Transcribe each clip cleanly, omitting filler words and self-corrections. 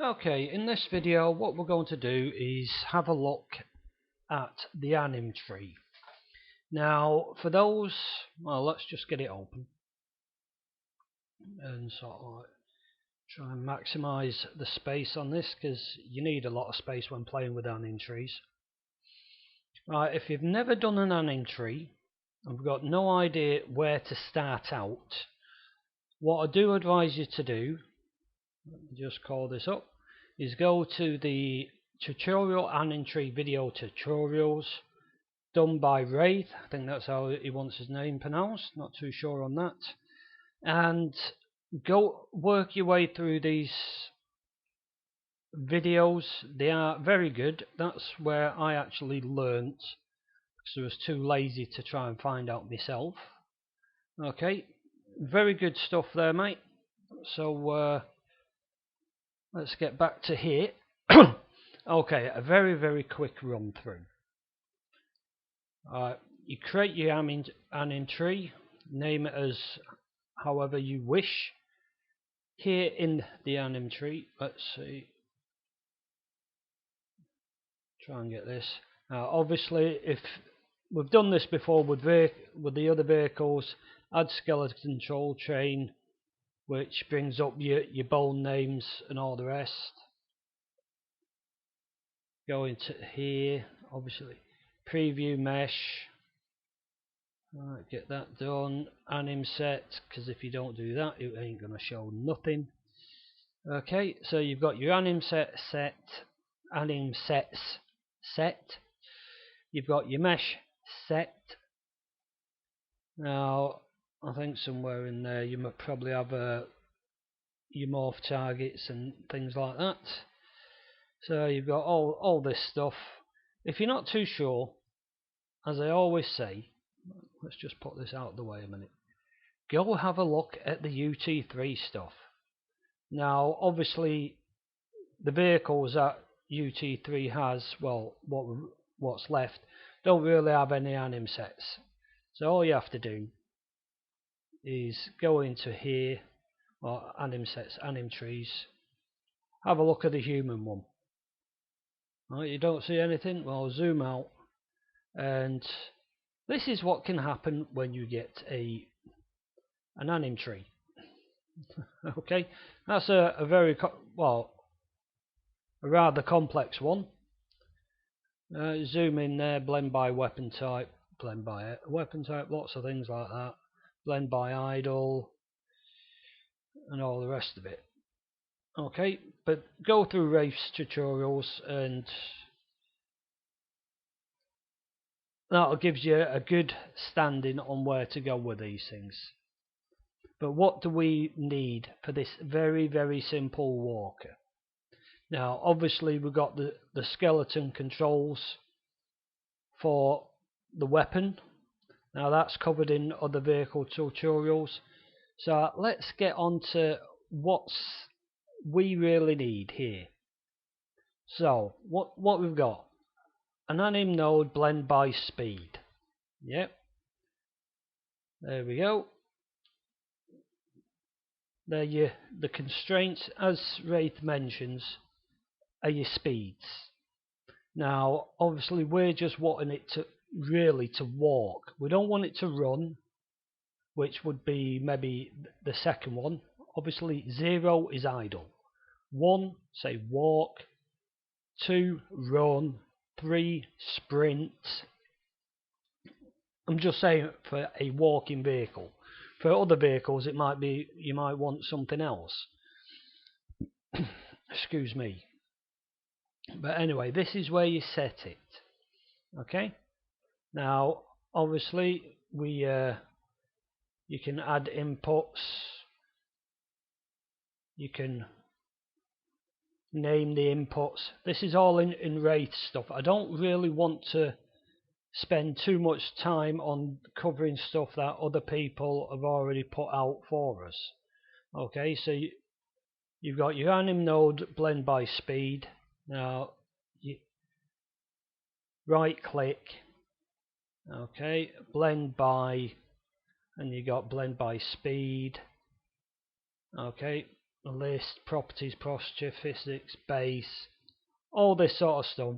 Okay, in this video what we're going to do is have a look at the AnimTree. Now for those, well, let's just get it open and sort of like try and maximize the space on this, because you need a lot of space when playing with AnimTrees. Right, if you've never done an AnimTree and we've got no idea where to start out, what I do advise you to do, let me just call this up, is go to the tutorial AnimTree video tutorials done by Wraith. I think that's how he wants his name pronounced, not too sure on that, and go work your way through these videos. They are very good. That's where I actually learnt, because I was too lazy to try and find out myself. Okay, very good stuff there, mate. So let's get back to here. Okay, a very quick run through. You create your AnimTree, name it as however you wish. Here in the AnimTree, let's see, try and get this. Obviously, if we've done this before with the other vehicles, add skeleton control chain, which brings up your bone names and all the rest. Go into here, obviously, preview mesh. Right, get that done. Anim set, because if you don't do that, it ain't gonna show nothing. Okay, so you've got your anim sets set. You've got your mesh set. Now, I think somewhere in there you might probably have your morph targets and things like that. So you've got all this stuff. If you're not too sure, as I always say, let's just put this out of the way a minute. Go have a look at the UT3 stuff. Now, obviously, the vehicles that UT3 has, well, what's left, don't really have any anim sets. So all you have to do is go into here, or anim sets, AnimTrees, have a look at the human one. Right, you don't see anything? Well, zoom out, and this is what can happen when you get an AnimTree. Okay, that's a rather complex one. Zoom in there, blend by weapon type, blend by weapon type, lots of things like that, blend by idle, and all the rest of it. Okay, but go through Wraith's tutorials and that'll give you a good standing on where to go with these things. But what do we need for this very simple walker? Now, obviously, we've got the skeleton controls for the weapon. Now, that's covered in other vehicle tutorials. So let's get on to what we really need here. So, what we've got? An anim node blend by speed. Yep. There we go. There the constraints, as Wraith mentions, are your speeds. Now, obviously, we're just wanting it to really walk. We don't want it to run, which would be maybe the second one. Obviously, 0 is idle. 1, say walk. 2, run. 3, sprint. I'm just saying for a walking vehicle. For other vehicles, it might be you might want something else. Excuse me. But anyway, this is where you set it. Okay. Now, obviously, you can add inputs. You can name the inputs. This is all in Wraith stuff. I don't really want to spend too much time on covering stuff that other people have already put out for us. Okay, so you've got your anim node blend by speed. Now you right click, okay, blend by, and you got blend by speed. Okay, list, properties, posture, physics, base, all this sort of stuff.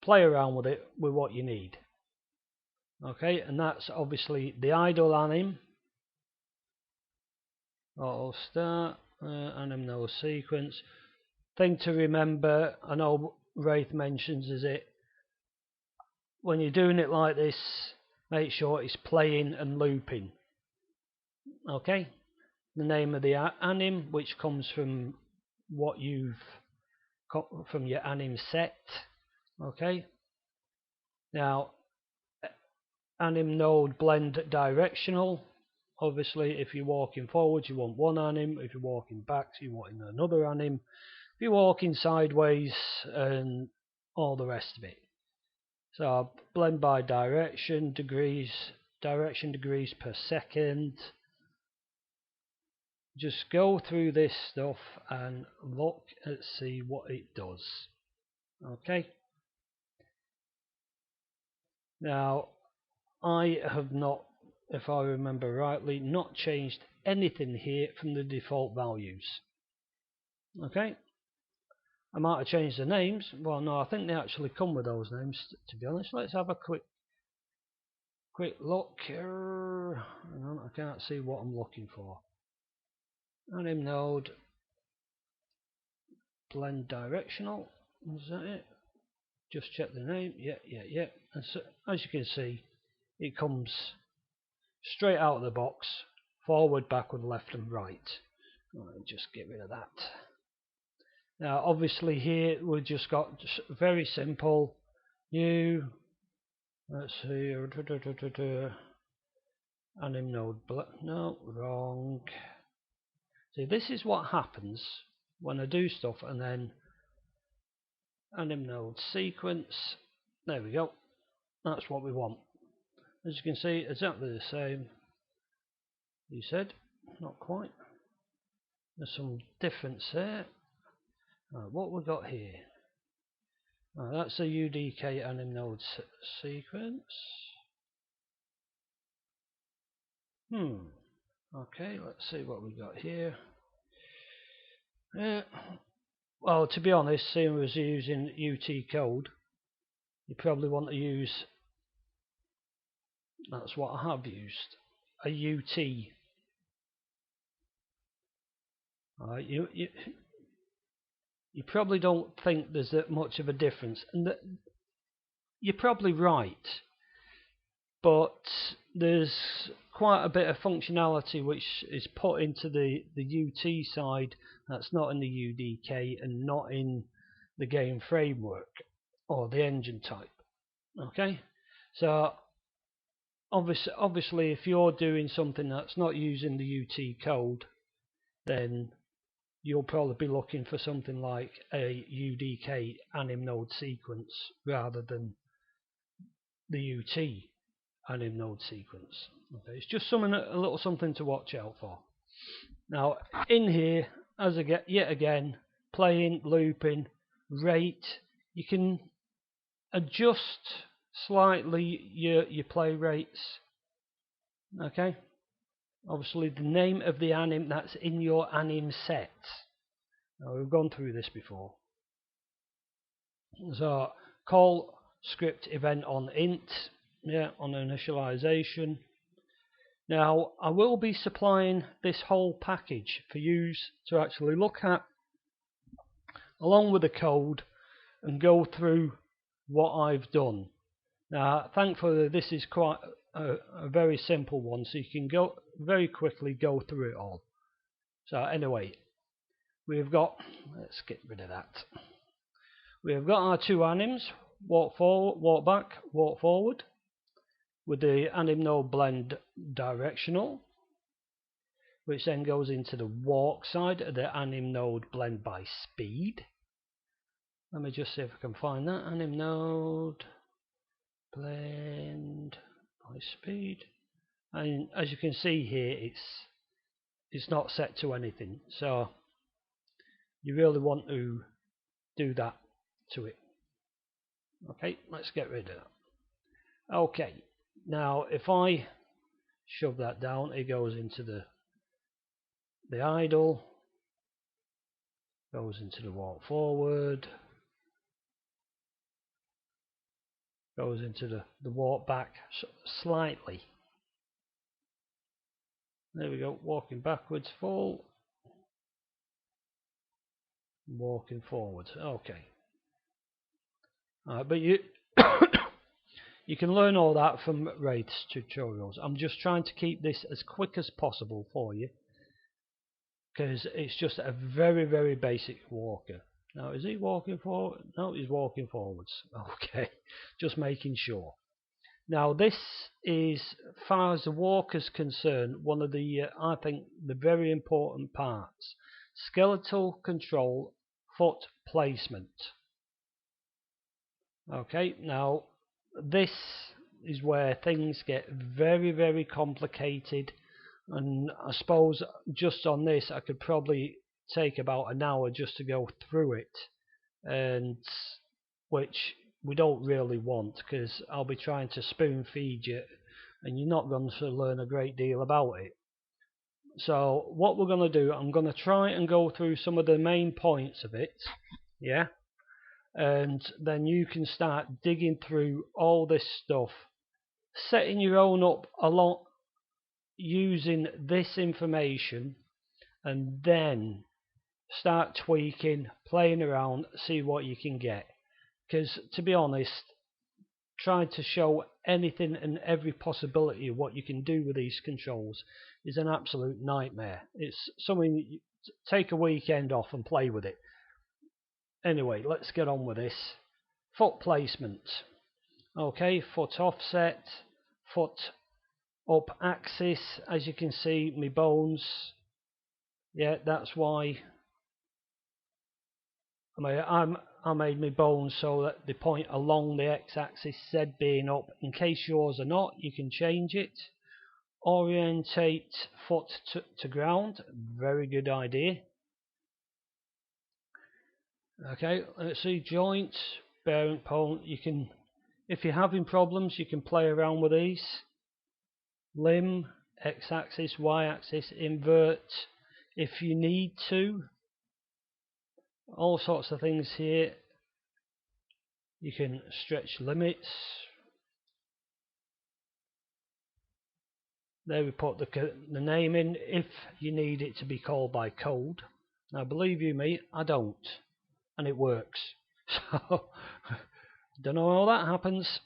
Play around with it with what you need. Okay, and that's obviously the idle anim, auto start, anim no sequence. Thing to remember, I know Wraith mentions, is it when you're doing it like this, make sure it's playing and looping. Okay, the name of the anim, which comes from what you've got from your anim set. Okay, now anim node blend directional. Obviously, if you're walking forwards, you want one anim. If you're walking back, you want another anim. If you're walking sideways, and all the rest of it. So blend by direction, degrees per second. Just go through this stuff and look and see what it does. Okay. Now, I have not, if I remember rightly, not changed anything here from the default values. Okay. I might have changed the names. Well, no, I think they actually come with those names, to be honest. Let's have a quick look here. Hang on, I can't see what I'm looking for. Anim node blend directional. Is that it? Just check the name. Yeah. And so, as you can see, it comes straight out of the box, forward, backward, left and right. Right, just get rid of that. Now obviously here we've just got very simple new, let's see, anim node, no, wrong. See, this is what happens when I do stuff and then anim node sequence. There we go. That's what we want. As you can see, exactly the same. You said, not quite. There's some difference there. Right, what we got here? Right, that's a UDK anim node sequence. Okay, let's see what we got here. Well, to be honest, seeing as using UT code, you probably want to use. That's what I have used. A UT. You probably don't think there's that much of a difference, and you're probably right. But there's quite a bit of functionality which is put into the UT side that's not in the UDK and not in the game framework or the engine type. Okay, so obviously if you're doing something that's not using the UT code, then you'll probably be looking for something like a UDK anim node sequence rather than the UT anim node sequence. Okay, it's just a little something to watch out for. Now in here, as I get yet again, playing, looping, rate, you can adjust slightly your play rates. Okay, obviously the name of the anim that's in your anim set. Now, we've gone through this before. So call script event on int, on initialization. Now I will be supplying this whole package for you to actually look at along with the code and go through what I've done. Now thankfully this is quite a very simple one, so you can go very quickly go through it all. So anyway, we've got, let's get rid of that. We've got our two anims, walk forward, walk back, walk forward, with the anim node blend directional, which then goes into the walk side of the anim node blend by speed. Let me just see if I can find that. Anim node blend by speed. And as you can see here, it's not set to anything, so you really want to do that to it. Okay, let's get rid of that. Okay, now if I shove that down, it goes into the idle. goes into the walk forward, goes into the walk back slightly. There we go, walking backwards full, walking forwards. Okay. But you you can learn all that from Wraith's tutorials. I'm just trying to keep this as quick as possible for you, because it's just a very, very basic walker. Now, is he walking forward? No, he's walking forwards. Okay, just making sure. Now, this is, as far as the walker's concerned, one of the, I think, the very important parts. Skeletal control, foot placement. Okay, now, this is where things get very, very complicated. And I suppose just on this I could probably take about an hour just to go through it, and which we don't really want, because I'll be trying to spoon feed you and you're not going to learn a great deal about it. So what we're going to do, I'm going to try and go through some of the main points of it, yeah, and then you can start digging through all this stuff, setting your own up along using this information, and then start tweaking, playing around, see what you can get. Because to be honest, trying to show anything and every possibility of what you can do with these controls is an absolute nightmare. It's something you take a weekend off and play with it. Anyway, let's get on with this. Foot placement. Okay, foot offset, foot up axis. As you can see, my bones, yeah, that's why I made my bones so that they point along the x-axis, Z being up. In case yours are not, you can change it. Orientate foot to ground, very good idea. Okay, let's see, joint, bearing point. You can, if you're having problems, you can play around with these. Limb, x-axis, y-axis, invert if you need to. All sorts of things here. You can stretch limits. There we put the name in if you need it to be called by code. Now believe you me, I don't, and it works. So don't know how that happens,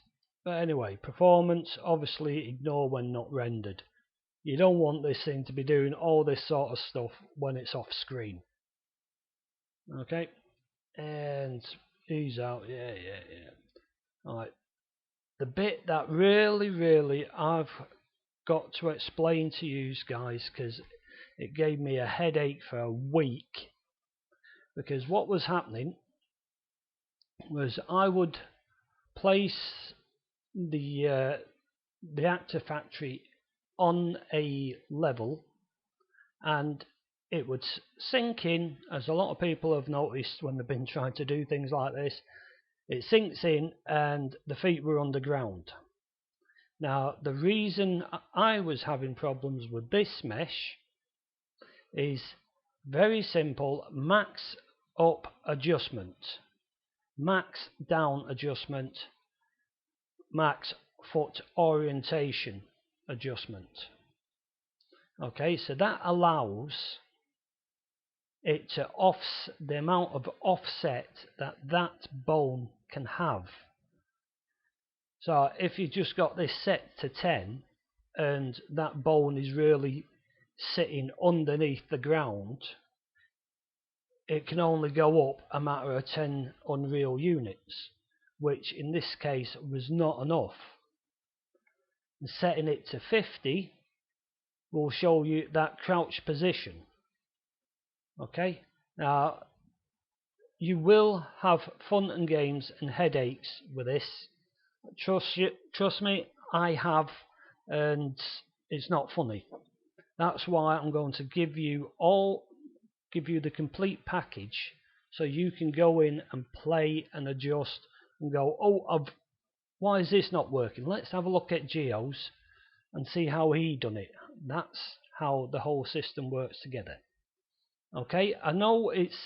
but anyway, performance, obviously ignore when not rendered. You don't want this thing to be doing all this sort of stuff when it's off screen. Okay, and ease out, yeah. Alright, the bit that really I've got to explain to you guys, because it gave me a headache for a week, because what was happening was I would place the actor factory on a level and it would sink in, as a lot of people have noticed when they've been trying to do things like this. It sinks in and the feet were underground. Now the reason I was having problems with this mesh is very simple: max up adjustment, max down adjustment, max foot orientation adjustment. Okay, so that allows it to the amount of offset that bone can have. So if you just got this set to 10 and that bone is really sitting underneath the ground, it can only go up a matter of 10 unreal units, which in this case was not enough. And setting it to 50 will show you that crouch position. Okay, now you will have fun and games and headaches with this. Trust me, I have, and it's not funny. That's why I'm going to give you the complete package, so you can go in and play and adjust and go, oh, why is this not working? Let's have a look at Geo's and see how he done it. That's how the whole system works together. Okay, I know it's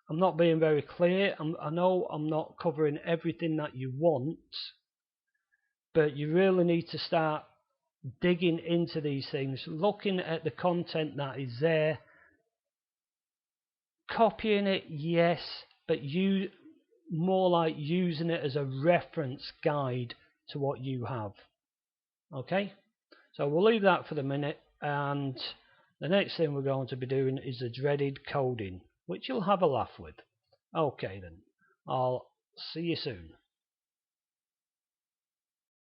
I'm not being very clear. I know I'm not covering everything that you want, but you really need to start digging into these things, looking at the content that is there, copying it, yes, but you more like using it as a reference guide to what you have. Okay, so we'll leave that for the minute, and the next thing we're going to be doing is the dreaded coding, which you'll have a laugh with. Okay then, I'll see you soon.